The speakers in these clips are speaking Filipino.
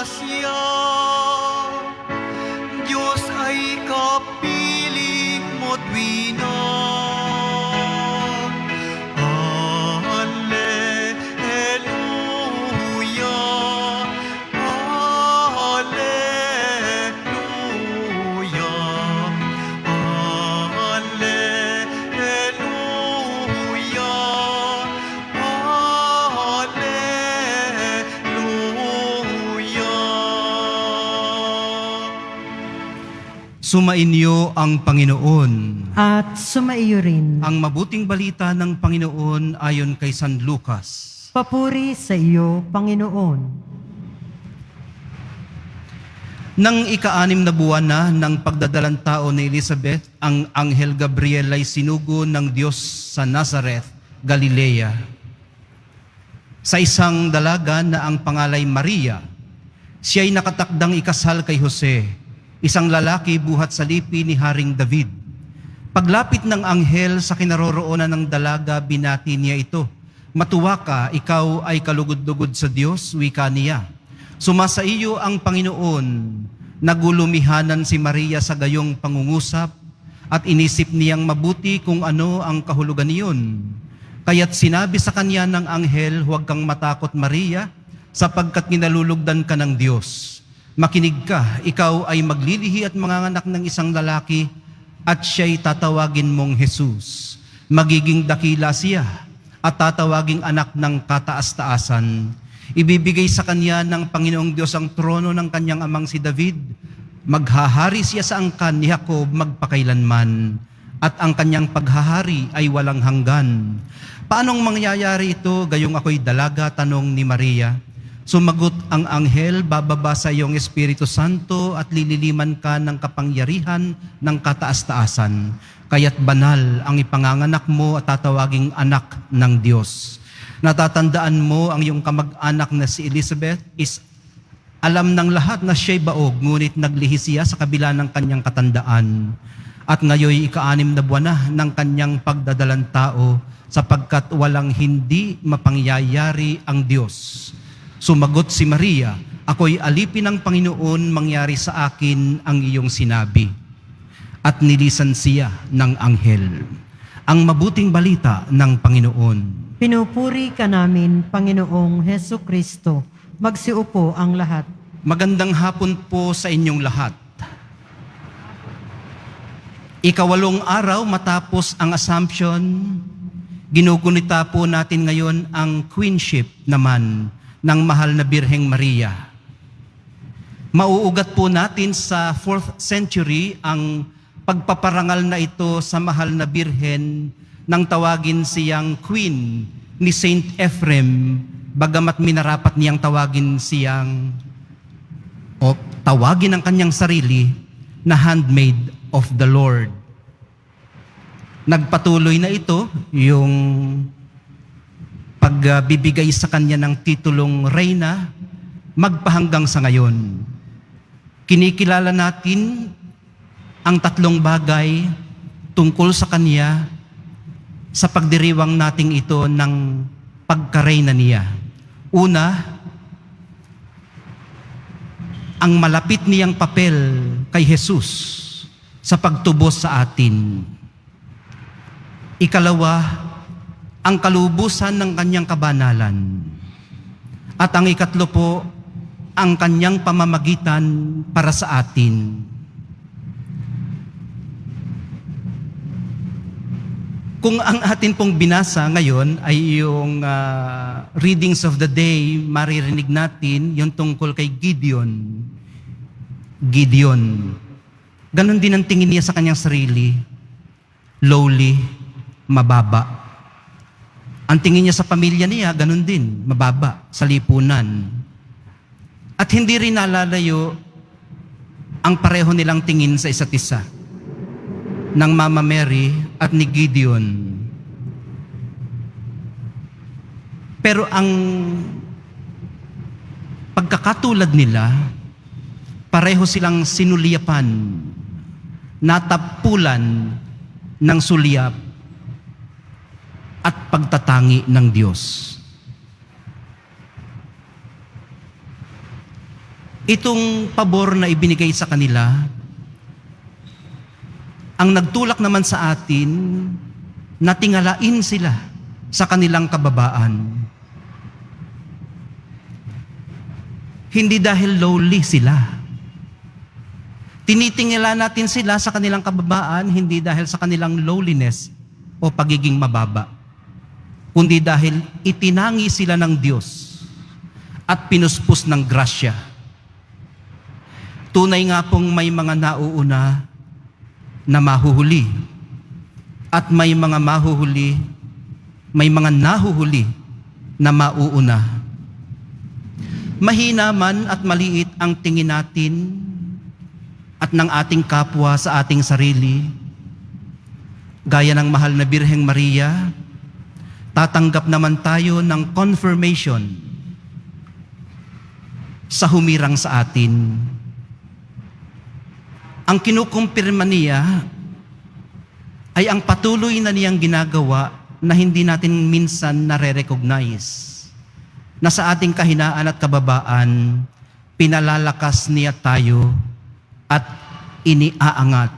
grasya. Diyos ay kapiling mo't winang. Alleluia, Alleluia, Alleluia, Alleluia. Sumainyo ang Panginoon. At sumaiyo rin. Ang mabuting balita ng Panginoon ayon kay San Lucas. Papuri sa iyo, Panginoon. Nang ika-6 na buwan na ng pagdadalang tao ni Elizabeth, ang Anghel Gabriel ay sinugo ng Diyos sa Nazareth, Galilea, sa isang dalaga na ang pangalay Maria. Siya'y nakatakdang ikasal kay Jose, isang lalaki buhat sa lipi ni Haring David. Paglapit ng anghel sa kinaroroonan ng dalaga, binati niya ito. Matuwa ka, ikaw ay kalugod-lugod sa Diyos, wika niya. Sumasa iyo ang Panginoon. Nagulumihanan si Maria sa gayong pangungusap at inisip niyang mabuti kung ano ang kahulugan niyon. Kaya't sinabi sa kanya ng anghel, huwag kang matakot Maria, sapagkat kinalulugdan ka ng Diyos. Makinig ka, ikaw ay maglilihi at manganganak ng isang lalaki at siya'y tatawagin mong Jesus. Magiging dakila siya at tatawaging anak ng kataas-taasan. Ibibigay sa kanya ng Panginoong Diyos ang trono ng kanyang amang si David. Maghahari siya sa angkan ni Jacob magpakailanman, at ang kanyang paghahari ay walang hanggan. Paanong mangyayari ito, gayong ako'y dalaga? Tanong ni Maria. Sumagot ang anghel, bababa sa iyong Espiritu Santo at lililiman ka ng kapangyarihan ng kataas-taasan. Kaya't banal ang ipanganganak mo at tatawaging anak ng Diyos. Natatandaan mo ang iyong kamag-anak na si Elizabeth is alam ng lahat na siya'y baog, ngunit naglihi siya sa kabila ng kanyang katandaan. At ngayoy ika-6 na buwan na ng kanyang pagdadalang tao, sapagkat walang hindi mapangyayari ang Diyos. Sumagot si Maria, ako'y alipin ng Panginoon, mangyari sa akin ang iyong sinabi. At nilisan siya ng anghel. Ang mabuting balita ng Panginoon. Pinupuri ka namin, Panginoong Heso Kristo. Magsiupo ang lahat. Magandang hapon po sa inyong lahat. Ika-8 araw matapos ang Assumption, ginugunita po natin ngayon ang queenship naman ng mahal na Birheng Maria. Mauugat po natin sa 4th century ang pagpaparangal na ito sa mahal na Birhen nang tawagin siyang Queen ni Saint Ephrem, bagamat minarapat niyang tawagin siyang tawagin ang kanyang sarili na handmaid of the Lord. Nagpatuloy na ito yung pagbibigay sa kanya ng titulong reyna magpahanggang sa ngayon. Kinikilala natin ang 3 bagay tungkol sa kanya sa pagdiriwang nating ito ng pagkareyna niya. Una, ang malapit niyang papel kay Jesus sa pagtubos sa atin. Ikalawa, ang kalubusan ng kanyang kabanalan. At ang ikatlo po, ang kanyang pamamagitan para sa atin. Kung ang atin pong binasa ngayon ay yung readings of the day, maririnig natin yung tungkol kay Gideon. Gideon. Ganon din ang tingin niya sa kanyang sarili. Lowly, mababa. Ang tingin niya sa pamilya niya, ganon din, mababa, sa lipunan. At hindi rin nalalayo ang pareho nilang tingin sa isa't isa ng Mama Mary at ni Gideon. Pero ang pagkakatulad nila, pareho silang sinuliyapan, natapulan ng sulyap at pagtatangi ng Diyos. Itong pabor na ibinigay sa kanila, ang nagtulak naman sa atin na tingalain sila sa kanilang kababaan. Hindi dahil lowly sila. Tinitingala natin sila sa kanilang kababaan, hindi dahil sa kanilang lowliness o pagiging mababa, kundi dahil itinangi sila ng Diyos at pinuspos ng grasya. Tunay nga pong may mga nauuna na mahuhuli at may mga nahuhuli na mauuna. Mahina man at maliit ang tingin natin at ng ating kapwa sa ating sarili, gaya ng mahal na Birheng Maria, tatanggap naman tayo ng confirmation sa humirang sa atin. Ang kinukumpirma niya ay ang patuloy na niyang ginagawa na hindi natin minsan nare-recognize, na sa ating kahinaan at kababaan, pinalalakas niya tayo at iniaangat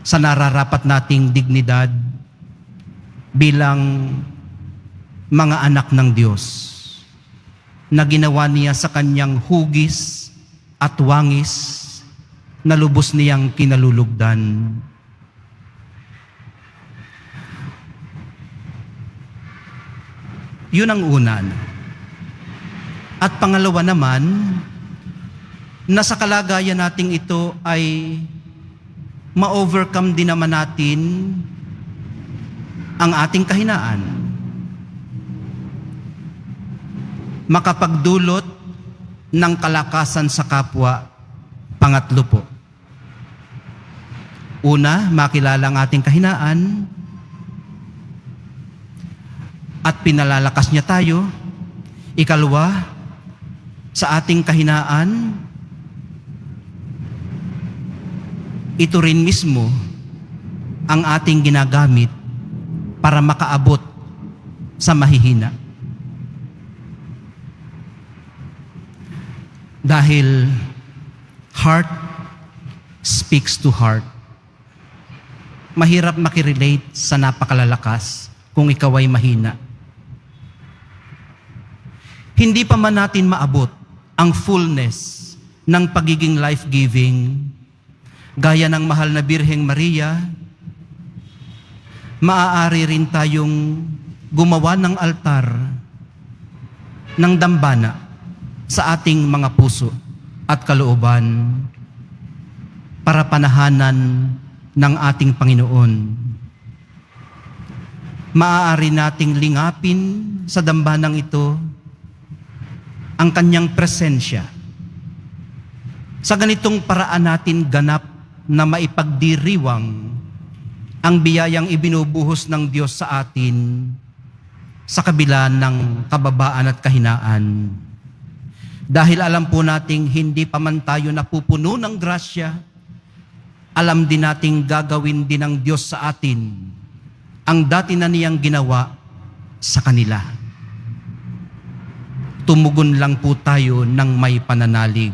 sa nararapat nating dignidad bilang mga anak ng Diyos, na ginawa niya sa kanyang hugis at wangis na lubos niyang kinalulugdan. Yun ang una. At pangalawa naman, na sa kalagayan nating ito ay ma-overcome din naman natin ang ating kahinaan. Makapagdulot ng kalakasan sa kapwa. Pangatlo po, una, makilala ang ating kahinaan at pinalalakas niya tayo. Ikalawa, sa ating kahinaan, ito rin mismo ang ating ginagamit para makaabot sa mahihina. Dahil heart speaks to heart. Mahirap makirelate sa napakalalakas kung ikaw ay mahina. Hindi pa man natin maabot ang fullness ng pagiging life-giving, gaya ng mahal na Birheng Maria, maaari rin tayong gumawa ng altar ng dambana sa ating mga puso at kalooban para panahanan ng ating Panginoon. Maaari nating lingapin sa dambanang ito ang kanyang presensya. Sa ganitong paraan natin ganap na maipagdiriwang ang biyayang ibinubuhos ng Diyos sa atin sa kabila ng kababaan at kahinaan. Dahil alam po nating hindi pa man tayo napupuno ng grasya, alam din nating gagawin din ng Diyos sa atin ang dati na niyang ginawa sa kanila. Tumugon lang po tayo ng may pananalig.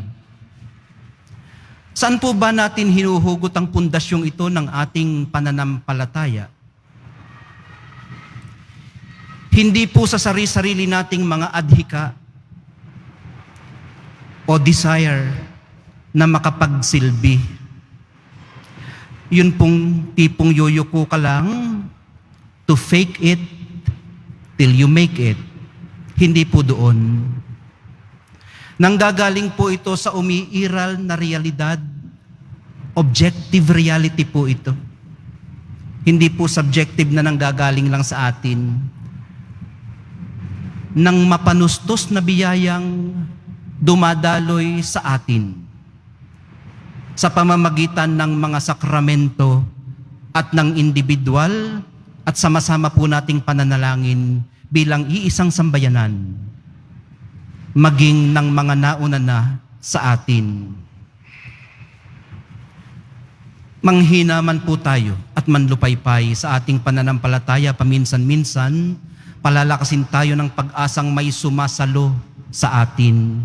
Saan po ba natin hinuhugot ang pundasyong ito ng ating pananampalataya? Hindi po sa sarili-sarili nating mga adhika o desire na makapagsilbi. Yun pong tipong yoyoko ka lang to fake it till you make it. Hindi po doon. Nanggagaling po ito sa umiiral na realidad. Objective reality po ito. Hindi po subjective na nanggagaling lang sa atin. Nang mapanustos na biyayang dumadaloy sa atin sa pamamagitan ng mga sakramento at ng individual at sama-sama po nating pananalangin bilang iisang sambayanan, maging ng mga nauna na sa atin. Manghina man po tayo at manlupaypay sa ating pananampalataya paminsan-minsan, palalakasin tayo ng pag-asang may sumasalo sa atin.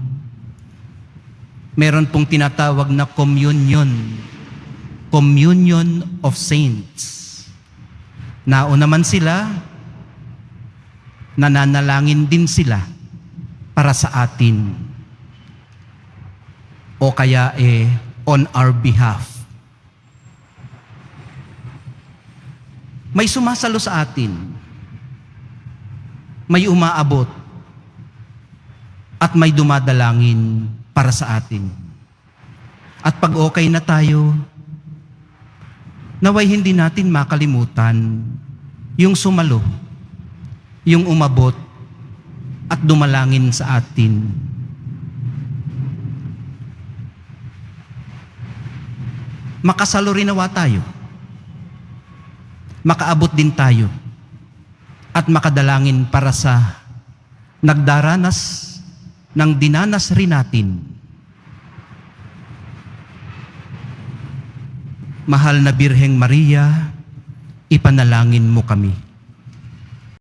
Meron pong tinatawag na communion of saints. Nauna man sila, nananalangin din sila para sa atin. O kaya on our behalf. May sumasalo sa atin. May umaabot. At may dumadalangin para sa atin. At pag okay na tayo, naway hindi natin makalimutan yung sumalo, yung umabot, at dumalangin sa atin. Makasalo rin nawa tayo. Makaabot din tayo. At makadalangin para sa nagdaranas ng dinanas rin natin. Mahal na Birheng Maria, ipanalangin mo kami.